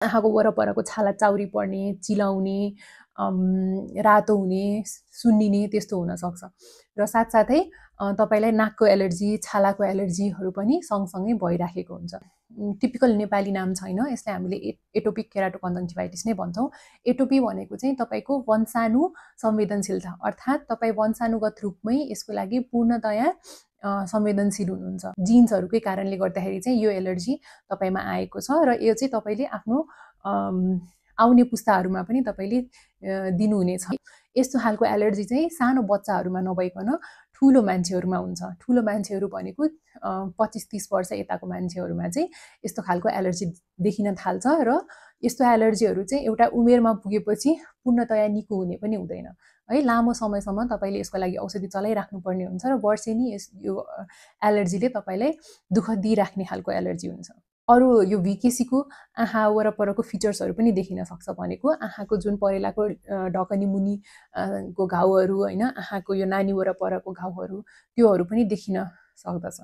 आँखाको वरपरको छाला चाउरी पर्ने, चिलाउने, रातो हुने, सुन्निने त्यस्तो हुनसक्छ। र साथसाथै तपाईँलाई नाकको एलर्जी, छालाको एलर्जीहरू पनि सँगसँगै भइराखेको हुन्छ। टिपिकल नेपाली नाम छैन, यसलाई हामीले एटोपिक केराटोकन्जन्क्टिभाइटिस नै भन्छौँ। एटोपी भनेको चाहिँ तपाईँको वंशाणु संवेदनशीलता, अर्थात् तपाईँ वंशाणुगत रूपमै यसको लागि पूर्णतया संवेदनशील हुनुहुन्छ। जिन्सहरूकै कारणले गर्दाखेरि चाहिँ यो एलर्जी तपाईँमा आएको छ र यो चाहिँ तपाईँले आफ्नो आउने पुस्ताहरूमा पनि तपाईँले दिनुहुनेछ। यस्तो खालको एलर्जी चाहिँ सानो बच्चाहरूमा नभइकन ठुलो मान्छेहरूमा हुन्छ। ठुलो मान्छेहरू भनेको 25-30 वर्ष यताको मान्छेहरूमा चाहिँ यस्तो खालको एलर्जी देखिन थाल्छ र यस्तो एलर्जीहरू चाहिँ एउटा उमेरमा पुगेपछि पूर्णतया निको हुने पनि हुँदैन है। लामो समयसम्म तपाईँले यसको लागि औषधि चलाइराख्नुपर्ने हुन्छ र वर्षेनी यो एलर्जीले तपाईँलाई दुःख दिइराख्ने खालको एलर्जी हुन्छ। अरू यो भिकेसीको आँखा वरपरको फिचर्सहरू पनि देखिन सक्छ, भनेको आँखाको जुन परेलाको ढकनी मुनि को घाउहरू होइन, आँखाको यो नानी वरपरको घाउहरू त्योहरू पनि देखिन सक्दछ।